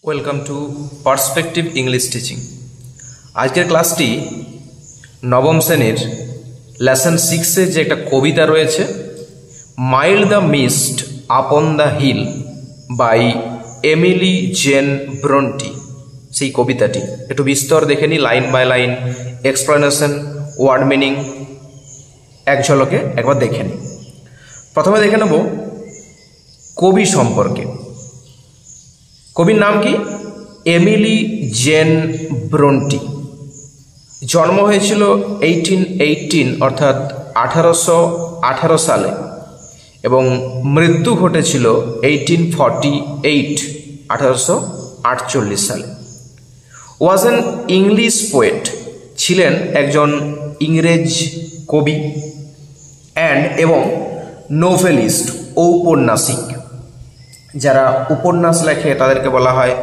Welcome to perspective English teaching. আজকের ক্লাসটি নবম শ্রেণীর লেসন 6-এ যে একটা কবিতা রয়েছে, mild the mist upon the hill by Emily Jane Bronte, সেই কবিতাটি একটু বিস্তর দেখে নিই, line by line explanation, word meaning এক ঝলকে একবার দেখে নিই। প্রথমে দেখে নেব কবি সম্পর্কে। কবির নাম কি? Emily Jane Bronte. জন্ম হয়েছিল 1818 অর্থাৎ 1818 সালে এবং মৃত্যু ঘটেছিল 1848 সালে। ওয়াজ অ্যান ইংলিশ পোয়েট, ছিলেন একজন ইংরেজ কবি এবং নোভেলিস্ট, ঔপন্যাসিক। যারা উপন্যাস লেখে তাদেরকে বলা হয়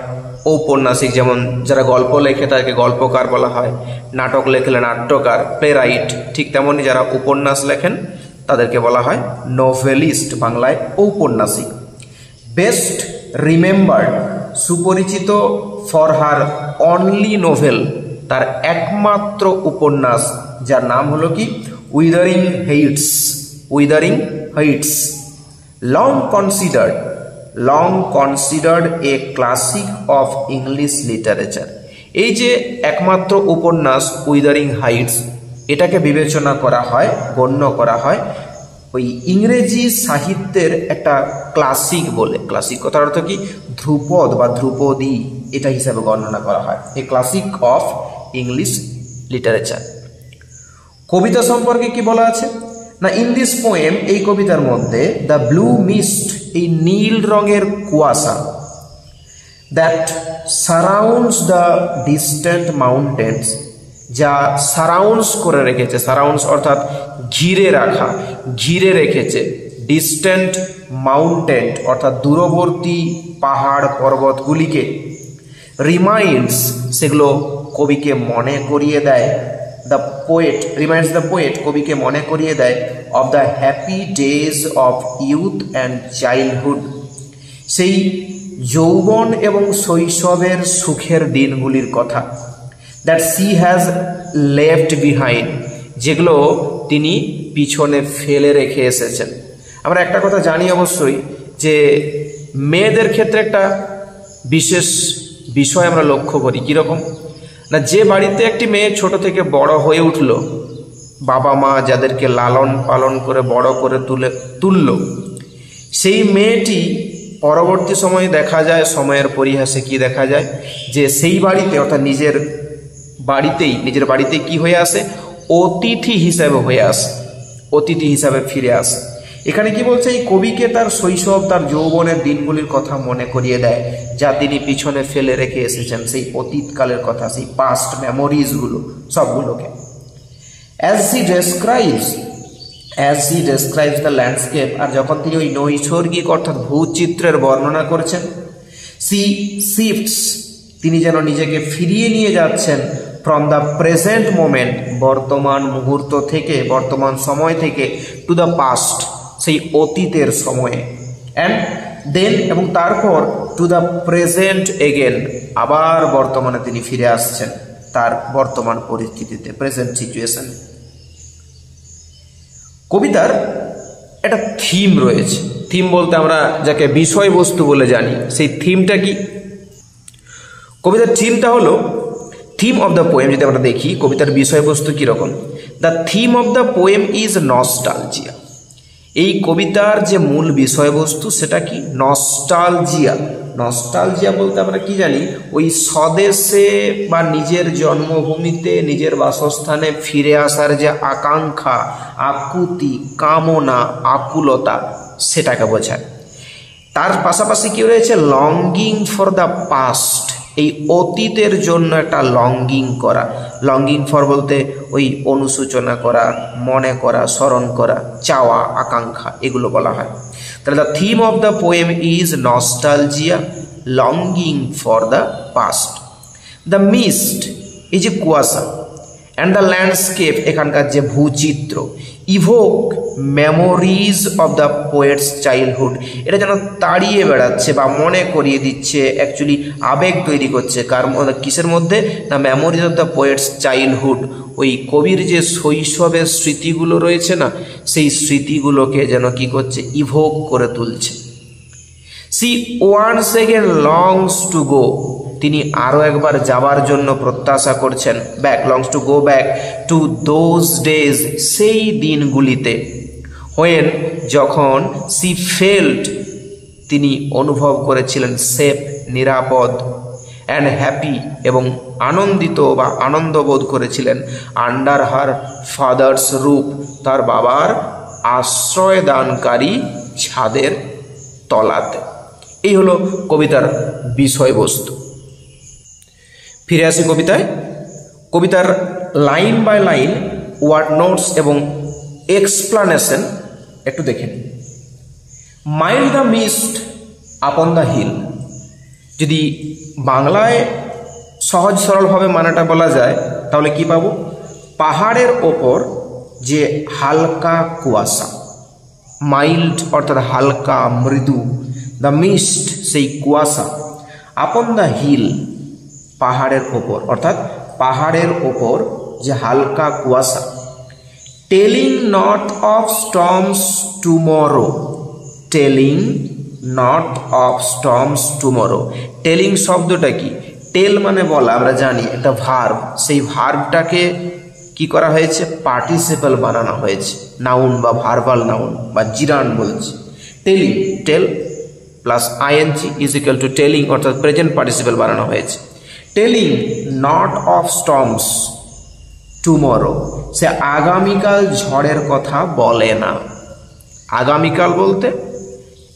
ঔপন্যাসিক, যেমন যারা গল্প লেখে তাদেরকে গল্পকার বলা হয়, নাটক লেখলে নাট্যকার, প্লে রাইট, ঠিক তেমনই যারা উপন্যাস লেখেন তাদেরকে বলা হয় নোভেলিস্ট, বাংলায় ঔপন্যাসিক। বেস্ট রিমেম্বার্ড, সুপরিচিত ফর হার অনলি নোভেল, তার একমাত্র উপন্যাস যার নাম হলো কি উইদারিং Heights. long considered a classic of English literature, এই যে একমাত্র উপন্যাস উইদারিং হাইটস, এটাকে বিবেচনা করা হয়, গণ্য করা হয় ওই ইংরেজি সাহিত্যের একটা ক্লাসিক বলে। ক্লাসিক কথার অর্থ কি? ধ্রুপদ বা ধ্রুপদী, এটা হিসাবে গণনা করা হয়, এ ক্লাসিক অফ ইংলিশ লিটারেচার। কবিতা সম্পর্কে কি বলা আছে না, ইন দিস পোয়েম, এই কবিতার মধ্যে, দ্য ব্লু মিস্ট, এই নীল রঙের কুয়াশা, that surrounds the distant mountains, যা সারাউন্ডস করে রেখেছে, সারাউন্ডস অর্থাৎ ঘিরে রেখেছে, ডিস্ট্যান্ট মাউন্টেন অর্থাৎ দূরবর্তী পাহাড় পর্বতগুলিকে, রিমাইন্ডস, সেগুলো কবিকে মনে করিয়ে দেয়, the poet reminds the poet, কবিকে মনে করিয়ে দেয় of the happy days of youth and childhood, সেই যৌবন এবং শৈশবের সুখের দিনগুলির কথা, that she has left behind, যেগুলো তিনি পিছনে ফেলে রেখে এসেছেন। আমরা একটা কথা জানি অবশ্যই, যে মেয়েদের ক্ষেত্রে একটা বিশেষ বিষয় আমরা লক্ষ্য করি, কীরকম না, যে বাড়িতে একটি মেয়ে ছোট থেকে বড় হয়ে উঠল, বাবা মা যাদেরকে লালন পালন করে বড় করে তুলল, সেই মেয়েটি পরবর্তী সময়ে দেখা যায়, সময়ের পরিহাসে কি দেখা যায়, যে সেই বাড়িতে অর্থাৎ নিজের বাড়িতেই কি হয়ে আসে, অতিথি হিসাবে ফিরে আসে। এখানে কি বলছে, এই কবিকে তার শৈশব, তার যৌবনের দিনগুলির কথা মনে করিয়ে দেয়, যা তিনি পিছনে ফেলে রেখে এসেছেন, সেই অতীতকালের কথা, সেই পাস্ট মেমোরিজগুলো সবগুলোকে। As she describes the landscape, আর যখন তিনি ওই নৈসর্গিক অর্থাৎ ভূচিত্রের বর্ণনা করছেন, সি শিফটস, তিনি যেন নিজেকে ফিরিয়ে নিয়ে যাচ্ছেন, ফ্রম দ্য প্রেজেন্ট মোমেন্ট, বর্তমান মুহূর্ত থেকে, বর্তমান সময় থেকে, টু দ্য পাস্ট, সেই অতীতের সময়ে, অ্যান্ড দেন, এবং তারপর টু দ্য প্রেজেন্ট এগেন, আবার বর্তমানে তিনি ফিরে আসছেন তার বর্তমান পরিস্থিতিতে, প্রেজেন্ট সিচুয়েশন। কবিতার একটা থিম রয়েছে। থিম বলতে আমরা যাকে বিষয়বস্তু বলে জানি, সেই থিমটা কি? কবিতার থিমটা হলো, থিম অফ দ্য পোয়েম যদি আমরা দেখি, কবিতার বিষয়বস্তু কীরকম, the theme of the poem is nostalgia. এই কবিতার যে মূল বিষয়বস্তু সেটা কি? নস্টালজিয়া বলতে আমরা কি জানি, ওই স্বদেশে বা নিজের জন্মভূমিতে, নিজের বাসস্থানে ফিরে আসার যে আকাঙ্ক্ষা, আকুতি, কামনা, আকুলতা, সেটাকে বোঝায়। তার পাশাপাশি কি রয়েছে, লঙ্গিং ফর দ্য পাস্ট, এই অতীতের জন্য একটা লঙ্গিং করা। লঙ্গিং ফর বলতে ওই অনুসূচনা করা, মনে করা, স্মরণ করা, চাওয়া, আকাঙ্ক্ষা, এগুলো বলা হয়। তাহলে the theme of the poem is nostalgia, longing for the past. The mist, এই যে কুয়াশা, অ্যান্ড দ্য ল্যান্ডস্কেপ, এখানকার যে ভূচিত্র, evoke memories of the poet's childhood, এটা যেন তাড়িয়ে বেড়াচ্ছে বা মনে করিয়ে দিচ্ছে, অ্যাকচুয়ালি আবেগ তৈরি করছে কিসের মধ্যে না memories of the poet's childhood, ওই কবির যে শৈশবের স্মৃতিগুলো রয়েছে না সেই স্মৃতিগুলোকে যেন কি করছে ইভোক করে তুলছে। She once again longs to go, তিনি আরও একবার যাবার জন্য প্রত্যাশা করছেন, back longs to go back to those days, সেই দিনগুলিতে, হোয়েন যখন সি ফেল্ট, তিনি অনুভব করেছিলেন সেফ নিরাপদ, অ্যান্ড হ্যাপি এবং আনন্দিত বা আনন্দবোধ করেছিলেন, আন্ডার হার ফাদার্স রুফ, তার বাবার আশ্রয়দানকারী ছাদের তলাতে। এই হলো কবিতার বিষয়বস্তু। ফিরে আসি কবিতায়। কবিতার line by line word notes এবং এক্সপ্লানেশন একটু দেখে নিন। Mild the mist upon the hill, যদি বাংলায় সহজ সরলভাবে মানাটা বলা যায় তাহলে কি পাবো, পাহাড়ের ওপর যে হালকা কুয়াশা, মাইল্ড অর্থাৎ হালকা মৃদু, দ্য মিস্ট সেই কুয়াশা, আপন দ্য হিল পাহাড়ের ওপর, অর্থাৎ পাহাড়ের ওপর যে হালকা কুয়াশা, telling not of storms tomorrow, telling not of storms tomorrow, telling শব্দটা কি, টেল মানে বলা, আমরা জানি একটা ভার্ব, সেই ভার্বটাকে কি করা হয়েছে পার্টিসিপল বানানো হয়েছে, নাউন বা ভার্বাল নাউন বা জিরান বলছে, telling, tell plus ING is equal to telling, অর্থাৎ প্রেজেন্ট পার্টিসিপল বানানো হয়েছে। Telling not of storms tomorrow, সে আগামীকাল ঝড়ের কথা বলে না। আগামীকাল বলতে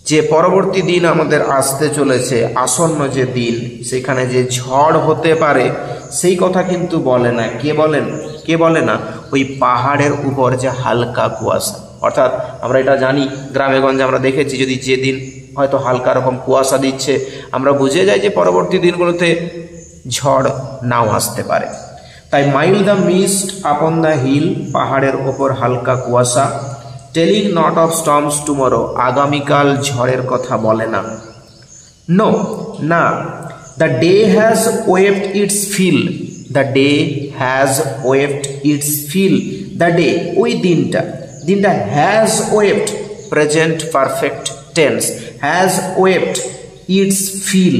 যে পরবর্তী দিন আমাদের আসতে চলেছে, আসন্ন যে দিন, সেখানে যে ঝড় হতে পারে সেই কথা কিন্তু বলে না। কে বলে না, ওই পাহাড়ের উপর যে হালকা কুয়াশা, অর্থাৎ আমরা এটা জানি গ্রামেগঞ্জে আমরা দেখেছি যদি যেদিন হয়তো হালকা রকম কুয়াশা দিচ্ছে আমরা বুঝে যাই যে পরবর্তী দিনগুলোতে ঝড় নাও আসতে পারে। তাই mild the mist upon the hill, পাহাড়ের ওপর হালকা কুয়াশা, telling not of storms tomorrow, আগামীকাল ঝড়ের কথা বলে না। নো না, the day has waved its fill, the day has waved its fill, the day ওই দিনটা, দিনটা has wept present perfect tense, has waved its fill,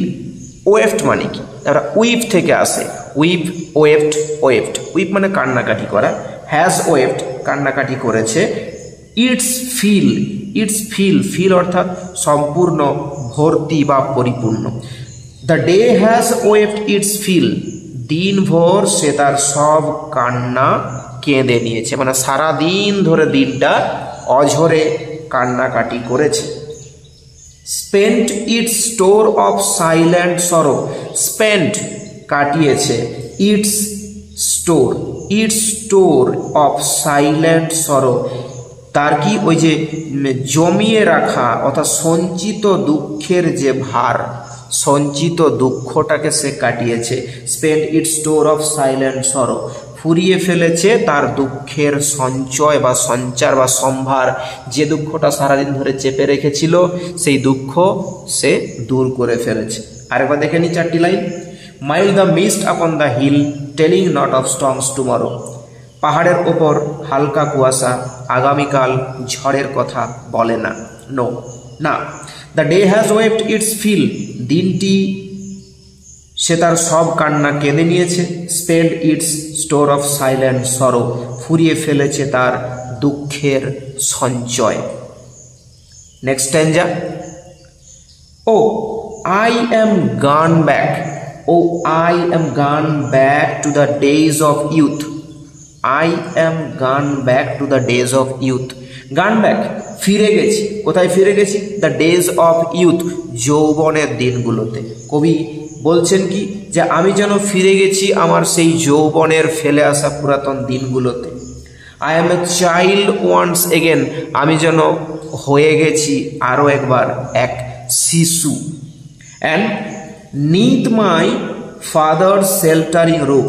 wept মানে কি, তারা উইভ থেকে আসে, উইভ ওয়েভড, ওয়েভড উইভ মানে কান্নাকাটি করা, হ্যাজ ওয়েভড কান্নাকাটি করেছে, its fill, its fill, fill অর্থাৎ সম্পূর্ণ ভর্তি বা পরিপূর্ণ, the day has waved its fill, দিনভর সে তার সব কান্না কেঁদে নিয়েছে, মানে সারা দিন ধরে দিনটা অঝরে কান্নাকাটি করেছে। Spent it's store of silent সরো, স্পেন্ট কাটিয়েছে, ইটস স্টোর অফ সাইলেন্ট সরো, তার কি ওই যে জমিয়ে রাখা অর্থাৎ সঞ্চিত দুঃখের যে ভার, সঞ্চিত দুঃখটাকে সে কাটিয়েছে। Spent it's store of silent sorrow, ফুরিয়ে ফেলেছে তার দুঃখের সঞ্চয় বা সঞ্চার বা সম্ভার, যে দুঃখটা সারাদিন ধরে চেপে রেখেছিল সেই দুঃখ সে দূর করে ফেলেছে। আরেকবার দেখে নি চারটি লাইন। Mild the mist upon the hill, telling not of storms tomorrow, পাহাড়ের ওপর হালকা কুয়াশা, আগামীকাল ঝড়ের কথা বলে না। নো না, the day has waved its fill, দিনটি সে তার সব কান্না কেঁদে নিয়েছে। Spend its store of silent sorrow, ফুরিয়ে ফেলেছে তার দুঃখের সঞ্চয়। Next stanza, oh I am gone back, oh I am gone back to the days of youth, I am gone back to the days of youth, gone back ফিরে গেছি, কোথায় ফিরে গেছি, দ্য ডেজ অফ ইউথ যৌবনের দিনগুলোতে। কবি বলছেন কি যে আমি যেন ফিরে গেছি আমার সেই যৌবনের ফেলে আসা পুরাতন দিনগুলোতে। I am a child once again, আমি যেন হয়ে গেছি আরও একবার এক শিশু। And neath my father sheltering roof,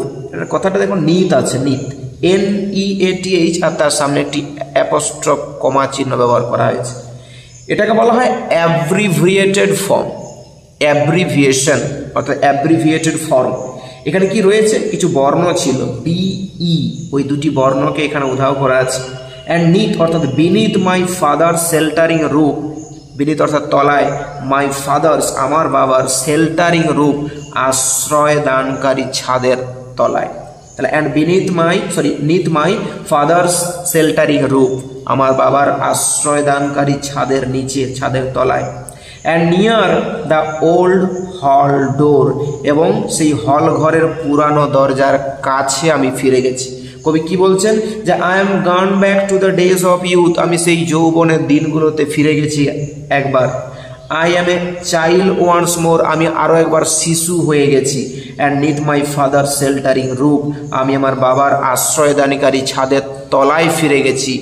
কথাটা দেখো নিথ আছে, নিথ NEATH আর তার সামনে একটি অ্যাপোস্ট্রফ কমা চিহ্ন ব্যবহার করা হয়েছে। এটাকে বলা হয় অ্যাব্রিভিয়েটেড ফর্ম, অ্যাব্রিভিয়েশন অর্থাৎ অ্যাব্রিভিয়েটেড ফর্ম। এখানে কি রয়েছে, কিছু বর্ণ ছিল DE, ওই দুটি বর্ণকে এখানে উধাও করা আছে। অ্যান্ড নিথ অর্থাৎ beneath my father sheltering roof, beneath অর্থাৎ তলায়, মাই ফাদার্স আমার বাবার, শেল্টারিং রুফ আশ্রয় দানকারী ছাদের তলায়। তাহলে and beneath my neath my father's sheltering roof আমার বাবার আশ্রয় দানকারী ছাদের নিচে, ছাদের তলায়। অ্যান্ড নিয়ার দ্য ওল্ড হল ডোর এবং সেই হল ঘরের পুরানো দরজার কাছে আমি ফিরে গেছি। কবি কি বলছেন যে I am gone back to the days of youth, আমি সেই যৌবনের দিনগুলোতে ফিরে গেছি একবার। I am a child once more, আমি আরও একবার শিশু হয়ে গেছি। And neath my father sheltering roof, আমি আমার বাবার আশ্রয়দানকারী ছাদের তলায় ফিরে গেছি।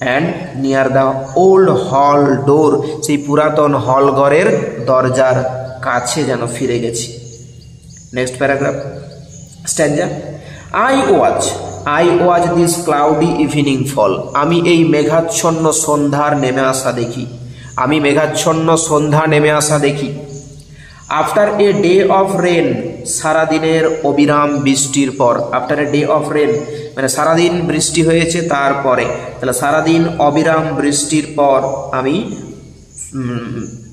অ্যান্ড নিয়ার দ্য ওল্ড হল ডোর, সেই পুরাতন হল ঘরের দরজার কাছে যেন ফিরে গেছি। Next paragraph stanza. I watch this cloudy evening fall, আমি এই মেঘাচ্ছন্ন সন্ধ্যার নেমে আসা দেখি, আমি মেঘাচ্ছন্ন সন্ধ্যা নেমে আসা দেখি। After a day of rain, সারাদিনের অবিরাম বৃষ্টির পর। After a day of rain মানে সারাদিন বৃষ্টি হয়েছে তারপরে, তাহলে সারাদিন অবিরাম বৃষ্টির পর আমি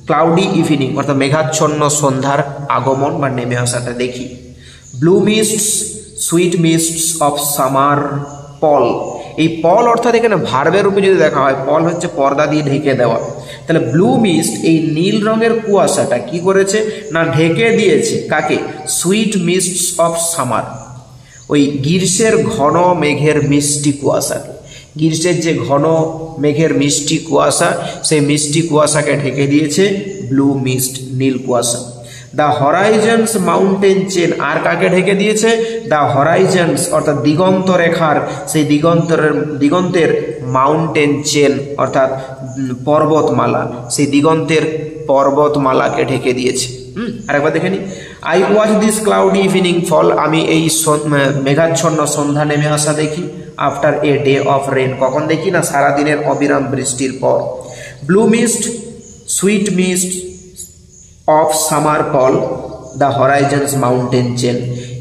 ক্লাউডি ইভিনিং অর্থাৎ মেঘাচ্ছন্ন সন্ধ্যার আগমন বা নেমে আসাটা দেখি। ব্লু মিস্টস সুইট মিস্টস অফ সামার পল, এই পল অর্থাৎ এখানে ভার্বের রূপে যদি দেখা হয়, পল হচ্ছে পর্দা দিয়ে ঢেকে দেওয়া। তাহলে ব্লু মিস্ট এই নীল রঙের কুয়াশাটা কি করেছে না ঢেকে দিয়েছে কাকে, সুইট মিস্টস অফ সামার, ওই গ্রীষ্মের ঘন মেঘের মিষ্টি কুয়াশাকে। গ্রীষ্মের যে ঘন মেঘের মিষ্টি কুয়াশা, সেই মিষ্টি কুয়াশাকে ঢেকে দিয়েছে ব্লু মিস্ট, নীল কুয়াশা। দ্য হরাইজন্স মাউন্টেন চেন, আর কাকে ঢেকে দিয়েছে, দ্য হরাইজন্স অর্থাৎ দিগন্ত রেখার, সেই দিগন্তের মাউন্টেন চেন অর্থাৎ পর্বতমালা, সেই দিগন্তের পর্বতমালাকে ঢেকে দিয়েছে। আরেকবার দেখে নি। I watch this cloudy evening fall, আমি এই মেঘাচ্ছন্ন সন্ধ্যা নেমে আসা দেখি। After a day of rain, কখন দেখি না সারাদিনের অবিরাম বৃষ্টির পর। Blue mist sweet mist of summer pall the horizon's mountain chain,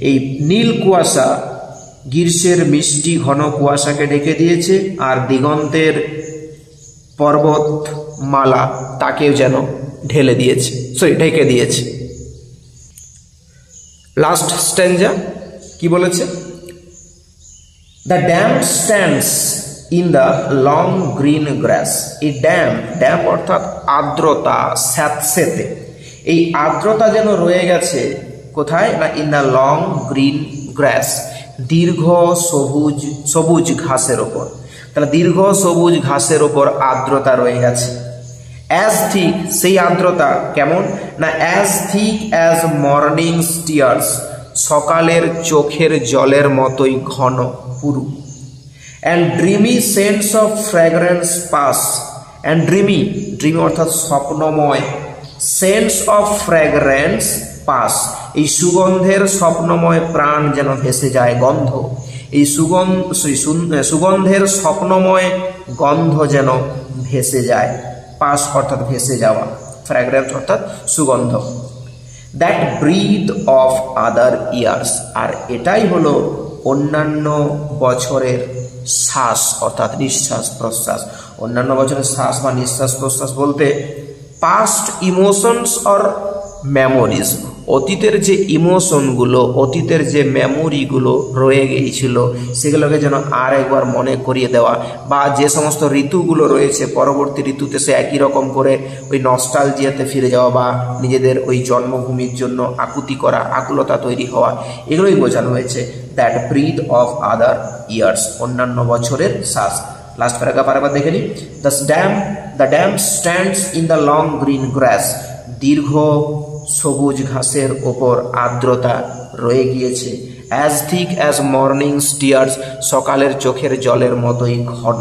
এই নীল কুয়াশা গ্রীষ্মের মিষ্টি ঘন কুয়াশাকে ঢেকে দিয়েছে, আর দিগন্তের পর্বতমালা তাকেও যেন ঢেলে দিয়েছে, ঢেকে দিয়েছে। লাস্ট স্ট্যাঞ্জা কি বলেছে, the damp stands in the long green grass, এই ড্যাম অর্থাৎ আর্দ্রতা, স্যাঁতসেঁতে, এই আর্দ্রতা যেন রয়ে গেছে কোথায় না in the long green grass, দীর্ঘ সবুজ ঘাসের ওপর। তাহলে দীর্ঘ সবুজ ঘাসের ওপর আর্দ্রতা রয়ে গেছে। অ্যাজ থিক, সেই আর্দ্রতা কেমন না as thick as morning tears, সকালের চোখের জলের মতোই ঘন পুরু। And dreamy scents of fragrance pass, and dreamy অর্থাৎ স্বপ্নময়, সেন্স অফ ফ্র্যাগ্রেন্স পাস, এই সুগন্ধের স্বপ্নময় প্রাণ যেন ভেসে যায়, গন্ধ, এই সুগন্ধের স্বপ্নময় গন্ধ যেন ভেসে যায়। পাস অর্থাৎ ভেসে যাওয়া, ফ্র্যাগ্রেন্স অর্থাৎ সুগন্ধ। That breath of other years, আর এটাই হলো অন্যান্য বছরের শ্বাস অর্থাৎ নিঃশ্বাস প্রশ্বাস। অন্যান্য বছরের শ্বাস বা নিঃশ্বাস প্রশ্বাস বলতে পাস্ট ইমোশনস অর মেমোরিজ, অতীতের যে ইমোশনগুলো, অতীতের যে মেমোরিগুলো রয়ে গিয়েছিল সেগুলোকে যেন আর একবার মনে করিয়ে দেওয়া, বা যে সমস্ত ঋতুগুলো রয়েছে পরবর্তী ঋতুতে সে একই রকম করে ওই নস্টালজিয়াতে ফিরে যাওয়া, বা নিজেদের ওই জন্মভূমির জন্য আকুতি করা, আকুলতা তৈরি হওয়া, এগুলোই বোঝানো হয়েছে that breath of other years, অন্যান্য বছরের শ্বাস। লাস্ট প্যারাগ্রাফ আরেকবার দেখে নিই। The damp stands in the long green grass, দীর্ঘ সবুজ ঘাসের ওপর আর্দ্রতা রয়ে গিয়েছে। As thick as morning tears, সকালের চোখের জলের মতোই ঘন।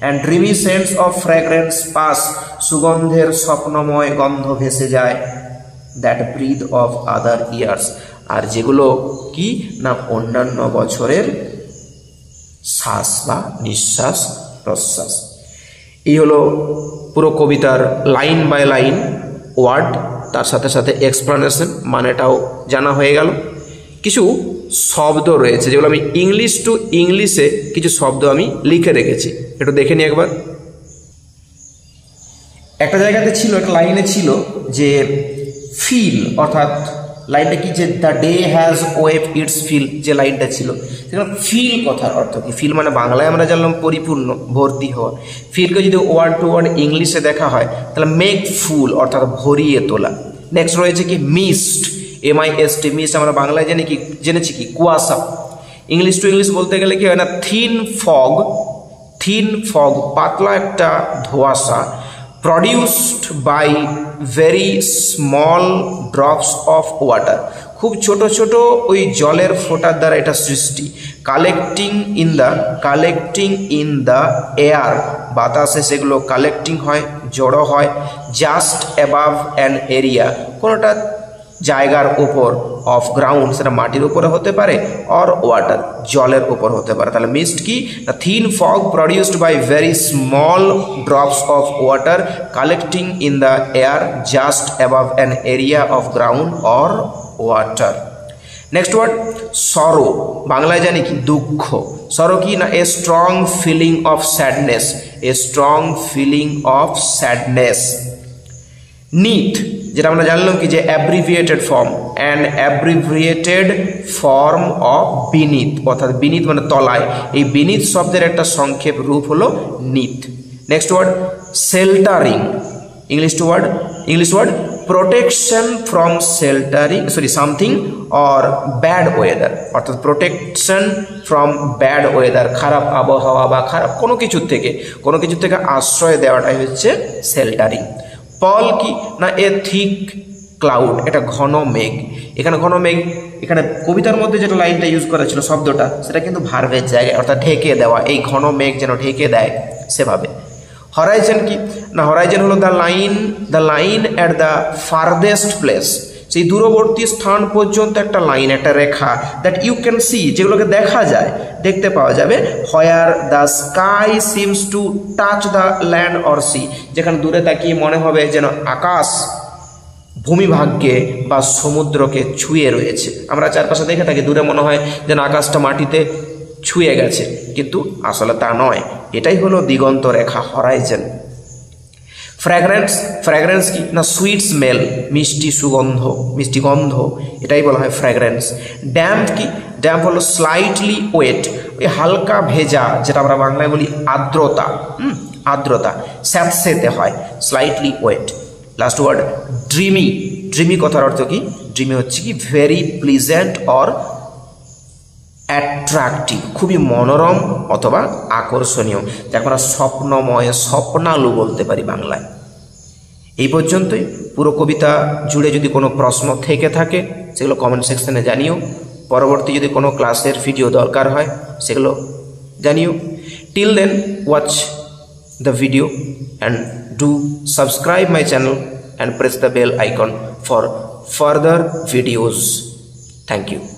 And dreamy scents of fragrance pass, সুগন্ধের স্বপ্নময় গন্ধ ভেসে যায়। That breath of other years, আর যেগুলো কি না অন্যান্য বছরের শ্বাস বা নিঃশ্বাস প্রশ্বাস। এই হলো পুরো কবিতার লাইন বাই লাইন ওয়ার্ড, তার সাথে সাথে এক্সপ্লানেশন, মানেটাও জানা হয়ে গেল। কিছু শব্দ রয়েছে যেগুলো আমি ইংলিশ টু ইংলিশে কিছু শব্দ আমি লিখে রেখেছি, একটু দেখে নিই একবার। একটা জায়গাতে ছিল, একটা লাইনে ছিল যে ফিল, অর্থাৎ লাইনটা কি, যে the day has waved its fill, যে লাইনটা ছিল সেখানে ফিল কথার অর্থ কি? ফিল মানে বাংলায় আমরা জানলাম পরিপূর্ণ, ভর্তি হওয়া। ফিলকে যদি ওয়ার্ড টু ওয়ার্ড ইংলিশে দেখা হয় তাহলে মেক ফুল, অর্থাৎ ভরিয়ে তোলা। নেক্সট রয়েছে কি মিস্ট, MIST, মিস্ট আমরা বাংলায় জেনেছি কি কুয়াশা। ইংলিশ টু ইংলিশ বলতে গেলে কি হয় না, থিন ফগ, থিন ফগ পাতলা একটা ধোঁয়াশা, produced by very small drops of water, খুব ছোট ছোট ওই জলের ফোঁটার দ্বারা এটা সৃষ্টি। কালেক্টিং ইন দ্য এয়ার, বাতাসে সেগুলো কালেক্টিং হয়, জড়ো হয়। জাস্ট অ্যাবাভ অ্যান এরিয়া, কোনোটা জায়গার উপর, অফ গ্রাউন্ড সেটা মাটির উপরে হতে পারে, অর ওয়াটার জলের উপর হতে পারে। তাহলে মিস্ট কি, the thin fog produced by very small drops of water collecting in the air just above an area of ground or water. Next word sorrow, বাংলায় জানি কি দুঃখ। সরো কি না, a strong feeling of sadness, a strong feeling of sadness. Neath, যেটা আমরা জানলাম কি যে abbreviated form, and abbreviated form of beneath, অর্থাৎ বিনিথ মানে তলায়, এই বিনিথ শব্দের একটা সংক্ষেপ রূপ হলো নিথ। Next word sheltering, English word protection from sheltering, something or bad weather, অর্থাৎ প্রোটেকশন ফ্রম ব্যাড ওয়েদার, খারাপ আবহাওয়া বা খারাপ কোনো কিছুর থেকে আশ্রয় দেওয়াটাই হচ্ছে শেল্টারিং। পল কি না, এ থিক ক্লাউড, এটা ঘন মেঘ। এখানে ঘন মেঘ, এখানে কবিতার মধ্যে যেটা লাইনটা ইউজ করা ছিল শব্দটা, সেটা কিন্তু ভার্বের জায়গায়, অর্থাৎ ঢেকে দেওয়া, এই ঘন মেঘ যেন ঢেকে দেয় সেভাবে। হরাইজন কি না, হরাইজন হলো the line at the farthest place, সেই দূরবর্তী স্থান পর্যন্ত একটা লাইন, একটা রেখা, দ্যাট ইউ ক্যান সি, যেগুলোকে দেখা যায়, দেখতে পাওয়া যাবে। Where the sky seems to touch the land or sea, যেখানে দূরে তাকিয়ে মনে হবে যেন আকাশ ভূমিভাগকে বা সমুদ্রকে ছুঁয়ে রয়েছে। আমরা চারপাশে দেখে থাকি, দূরে মনে হয় যেন আকাশটা মাটিতে ছুঁয়ে গেছে, কিন্তু আসলে তা নয়, এটাই হলো দিগন্ত রেখা, হরাইজন। ফ্র্যাগ্রেন্স কি না, সুইট স্মেল, মিষ্টি গন্ধ, এটাই বলা হয় ফ্র্যাগ্রেন্স। ড্যাম্প কি, ড্যাম্প হলো স্লাইটলি ওয়েট, ওই হালকা ভেজা, যেটা আমরা বাংলায় বলি আর্দ্রতা, স্যাঁতসেঁতে হয়, slightly wet. Last word dreamy কথার অর্থ কি, ড্রিমি হচ্ছে কি ভেরি প্লিজেন্ট অর অ্যাট্রাক্টিভ, খুবই মনোরম অথবা আকর্ষণীয়, যাকে আমরা স্বপ্নময়, স্বপ্নালু বলতে পারি বাংলায়। এই পর্যন্তই। পুরো কবিতা জুড়ে যদি কোনো প্রশ্ন থেকে থাকে সেগুলো কমেন্ট সেকশনে জানিও। পরবর্তী যদি কোনো ক্লাসের ভিডিও দরকার হয় সেগুলো জানিও। Till then watch the video and do subscribe my channel and press the bell icon for further videos. Thank you.